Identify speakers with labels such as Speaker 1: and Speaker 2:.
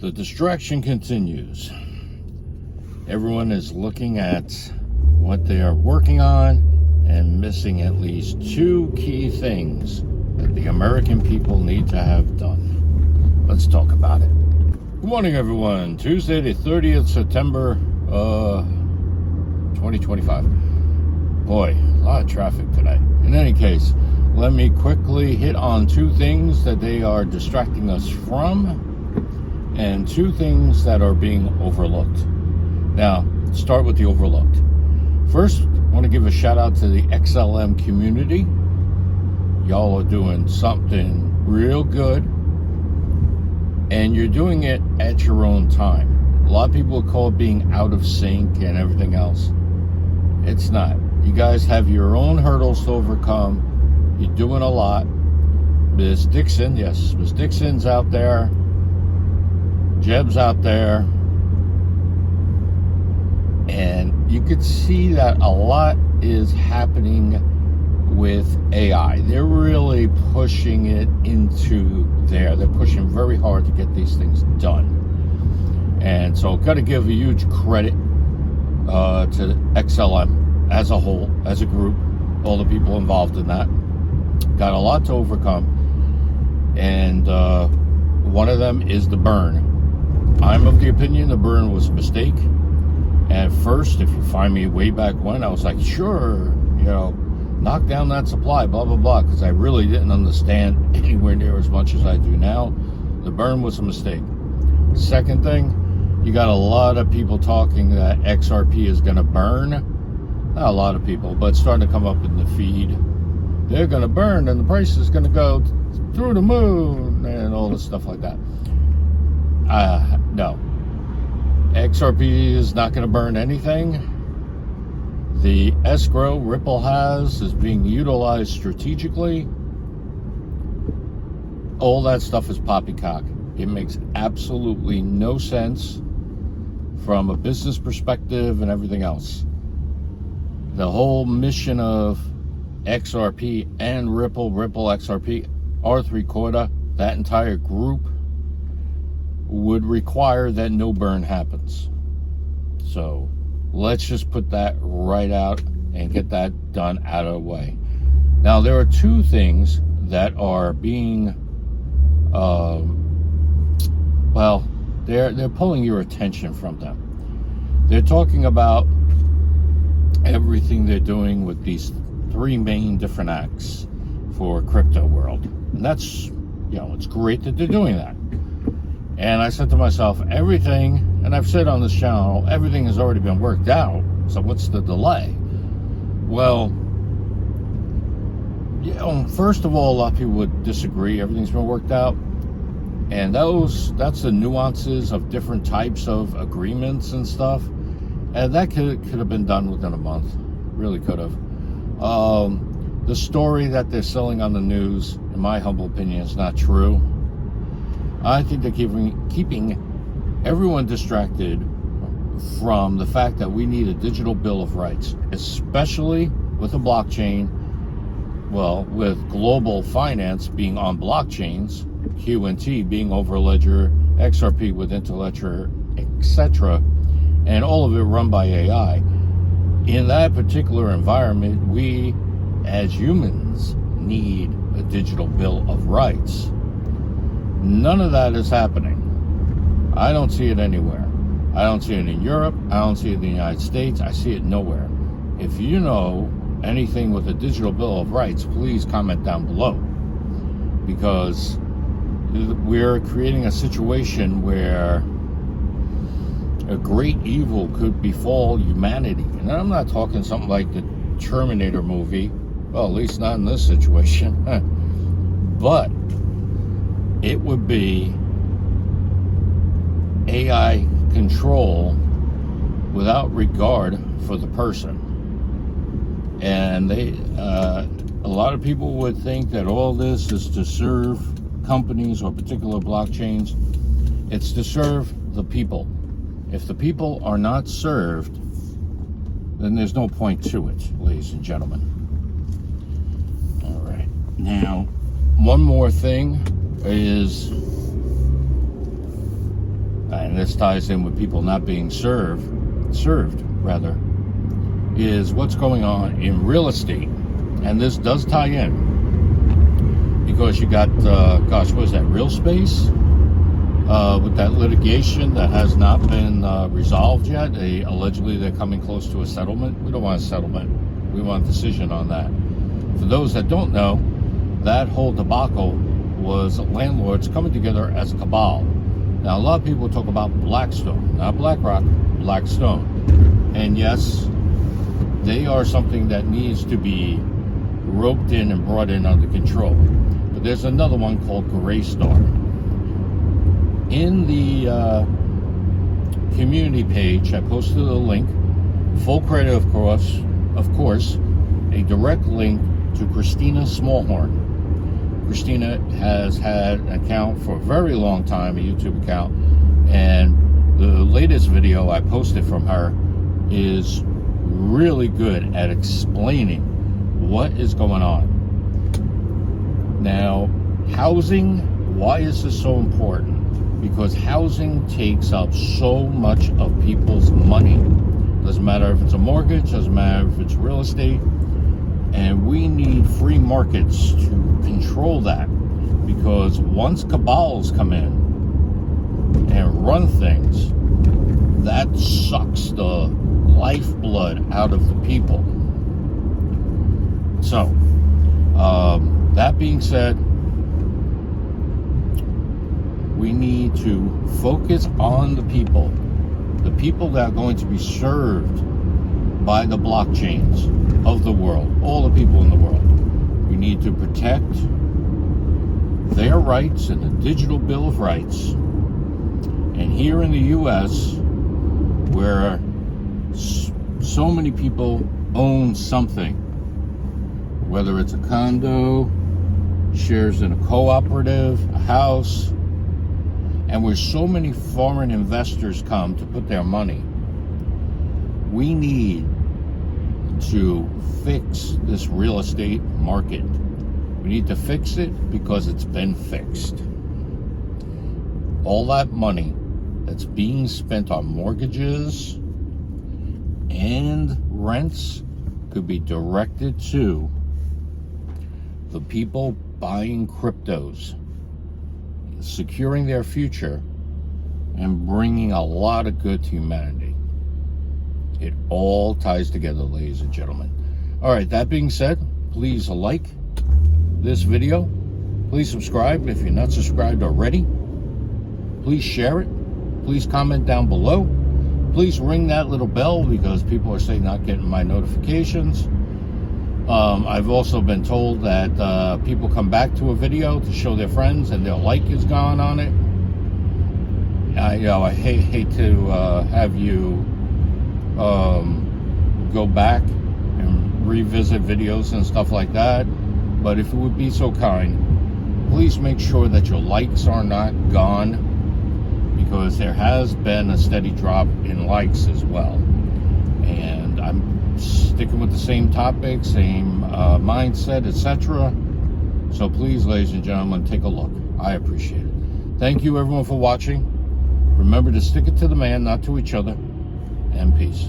Speaker 1: The distraction continues. Everyone is looking at what they are working on and missing at least two key things that the American people need to have done. Let's talk about it. Good morning, everyone. Tuesday, the 30th September, 2025. Boy, a lot of traffic today. In any case, let me quickly hit on two things that they are distracting us from and two things that are being overlooked. Now, start with the overlooked. First, I want to give a shout out to the XLM community. Y'all are doing something real good, and you're doing it at your own time. A lot of people call it being out of sync and everything else. It's not. You guys have your own hurdles to overcome. You're doing a lot. Miss Dixon, yes, Miss Dixon's out there. Jeb's out there. And you could see that a lot is happening with AI. They're really pushing it into there. They're pushing very hard to get these things done. And so got to give a huge credit to XLM as a whole, as a group, all the people involved in that. Got a lot to overcome. And one of them is the burn. I'm of the opinion the burn was a mistake. At first, if you find me way back when, I was like, sure, knock down that supply, blah, blah, blah, because I really didn't understand anywhere near as much as I do now. The burn was a mistake. Second thing, you got a lot of people talking that XRP is going to burn. Not a lot of people, but it's starting to come up in the feed. They're going to burn and the price is going to go through the moon and all this stuff like that. No. XRP is not going to burn anything. The escrow Ripple has is being utilized strategically. All that stuff is poppycock. It makes absolutely no sense from a business perspective and everything else. The whole mission of XRP and Ripple XRP, R3 Corda, that entire group would require that no burn happens. So let's just put that right out and get that done out of the way. Now, there are two things that are being, they're pulling your attention from them. They're talking about everything they're doing with these three main different acts for crypto world. And that's, it's great that they're doing that. And I said to myself, everything, and I've said on this channel, everything has already been worked out. So what's the delay? Well, first of all, a lot of people would disagree. Everything's been worked out. And that's the nuances of different types of agreements and stuff. And that could have been done within a month. Really could have. The story that they're selling on the news, in my humble opinion, is not true. I think they're keeping everyone distracted from the fact that we need a digital bill of rights, especially with a blockchain. Well, with global finance being on blockchains, QNT being over Ledger, XRP with Interledger, etc., and all of it run by AI. In that particular environment, we as humans need a digital bill of rights. None of that is happening. I don't see it anywhere. I don't see it in Europe. I don't see it in the United States. I see it nowhere. If you know anything with a digital bill of rights, please comment down below. Because we're creating a situation where a great evil could befall humanity. And I'm not talking something like the Terminator movie. Well, at least not in this situation. But it would be AI control without regard for the person. And a lot of people would think that all this is to serve companies or particular blockchains. It's to serve the people. If the people are not served, then there's no point to it, ladies and gentlemen. All right. Now, one more thing is and this ties in with people not being served rather, is what's going on in real estate. And this does tie in because you got, gosh, what is that, Real Space? With that litigation that has not been resolved yet. Allegedly, they're coming close to a settlement. We don't want a settlement. We want a decision on that. For those that don't know, that whole debacle was landlords coming together as a cabal. Now, a lot of people talk about Blackstone, not BlackRock, Blackstone. And yes, they are something that needs to be roped in and brought in under control. But there's another one called Graystar. In the community page, I posted a link, full credit, of course, a direct link to Christina Smallhorn. Christina has had an account for a very long time, a YouTube account, and the latest video I posted from her is really good at explaining what is going on. Now, housing, why is this so important? Because housing takes up so much of people's money. Doesn't matter if it's a mortgage, doesn't matter if it's real estate. And we need free markets to control that. Because once cabals come in and run things, that sucks the lifeblood out of the people. So, that being said, we need to focus on the people that are going to be served by the blockchains of the world, all the people in the world. We need to protect their rights in the Digital Bill of Rights. And here in the U.S., where so many people own something, whether it's a condo, shares in a cooperative, a house, and where so many foreign investors come to put their money, we need to fix this real estate market. We need to fix it because it's been fixed. All that money that's being spent on mortgages and rents could be directed to the people buying cryptos, securing their future, and bringing a lot of good to humanity. It all ties together, ladies and gentlemen. All right, that being said, please like this video. Please subscribe if you're not subscribed already. Please share it. Please comment down below. Please ring that little bell because people are saying not getting my notifications. I've also been told that people come back to a video to show their friends and their like is gone on it. I hate to have you go back and revisit videos and stuff like that. But if you would be so kind, please make sure that your likes are not gone, because there has been a steady drop in likes as well. And I'm sticking with the same topic, same mindset, etc. So please, ladies and gentlemen, take a look. I appreciate it. Thank you, everyone, for watching. Remember to stick it to the man, not to each other. And peace.